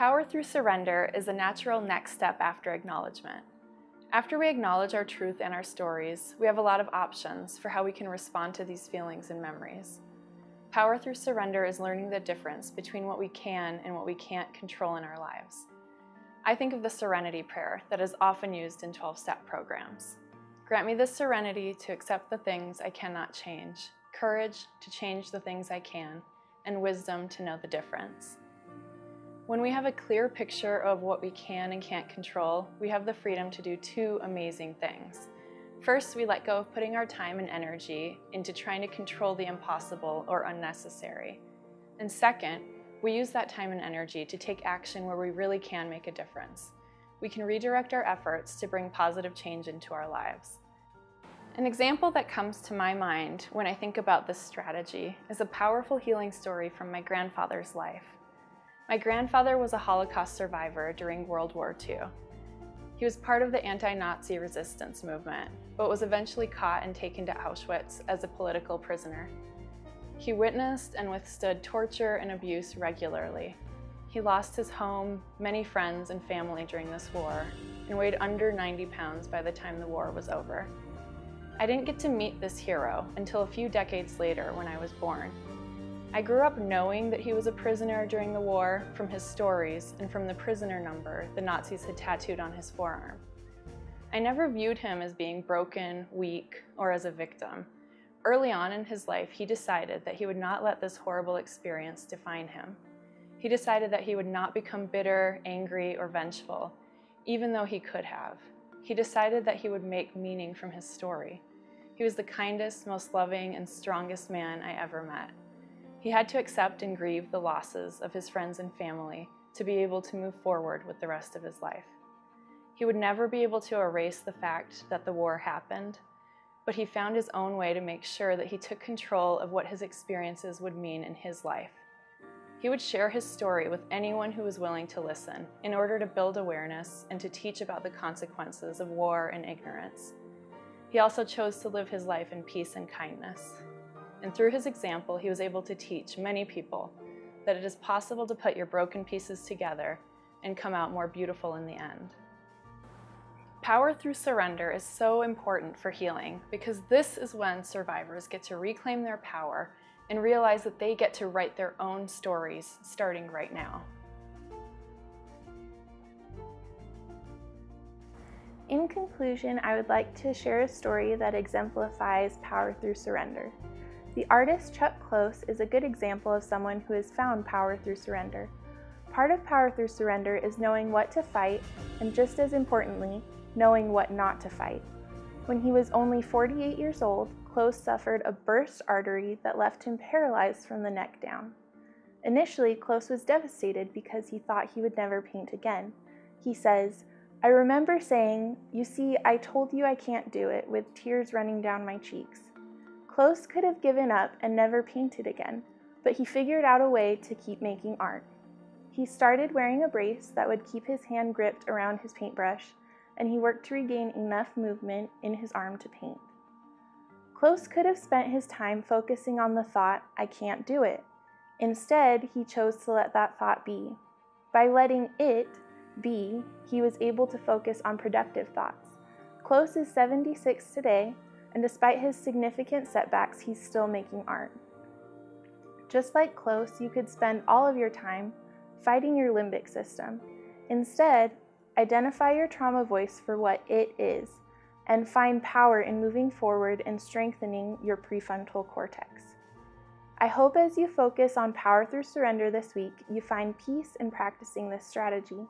Power through surrender is a natural next step after acknowledgement. After we acknowledge our truth and our stories, we have a lot of options for how we can respond to these feelings and memories. Power through surrender is learning the difference between what we can and what we can't control in our lives. I think of the serenity prayer that is often used in 12-step programs. Grant me the serenity to accept the things I cannot change, courage to change the things I can, and wisdom to know the difference. When we have a clear picture of what we can and can't control, we have the freedom to do two amazing things. First, we let go of putting our time and energy into trying to control the impossible or unnecessary. And second, we use that time and energy to take action where we really can make a difference. We can redirect our efforts to bring positive change into our lives. An example that comes to my mind when I think about this strategy is a powerful healing story from my grandfather's life. My grandfather was a Holocaust survivor during World War II. He was part of the anti-Nazi resistance movement, but was eventually caught and taken to Auschwitz as a political prisoner. He witnessed and withstood torture and abuse regularly. He lost his home, many friends and family during this war, and weighed under 90 pounds by the time the war was over. I didn't get to meet this hero until a few decades later when I was born. I grew up knowing that he was a prisoner during the war from his stories and from the prisoner number the Nazis had tattooed on his forearm. I never viewed him as being broken, weak, or as a victim. Early on in his life, he decided that he would not let this horrible experience define him. He decided that he would not become bitter, angry, or vengeful, even though he could have. He decided that he would make meaning from his story. He was the kindest, most loving, and strongest man I ever met. He had to accept and grieve the losses of his friends and family to be able to move forward with the rest of his life. He would never be able to erase the fact that the war happened, but he found his own way to make sure that he took control of what his experiences would mean in his life. He would share his story with anyone who was willing to listen in order to build awareness and to teach about the consequences of war and ignorance. He also chose to live his life in peace and kindness. And through his example, he was able to teach many people that it is possible to put your broken pieces together and come out more beautiful in the end. Power through surrender is so important for healing because this is when survivors get to reclaim their power and realize that they get to write their own stories starting right now. In conclusion, I would like to share a story that exemplifies power through surrender. The artist Chuck Close is a good example of someone who has found power through surrender. Part of power through surrender is knowing what to fight, and just as importantly, knowing what not to fight. When he was only 48 years old, Close suffered a burst artery that left him paralyzed from the neck down. Initially, Close was devastated because he thought he would never paint again. He says, "I remember saying, 'You see, I told you I can't do it,' with tears running down my cheeks." Close could have given up and never painted again, but he figured out a way to keep making art. He started wearing a brace that would keep his hand gripped around his paintbrush, and he worked to regain enough movement in his arm to paint. Close could have spent his time focusing on the thought, "I can't do it." Instead, he chose to let that thought be. By letting it be, he was able to focus on productive thoughts. Close is 76 today, and despite his significant setbacks, he's still making art. Just like Close, you could spend all of your time fighting your limbic system. Instead, identify your trauma voice for what it is, and find power in moving forward and strengthening your prefrontal cortex. I hope as you focus on power through surrender this week, you find peace in practicing this strategy.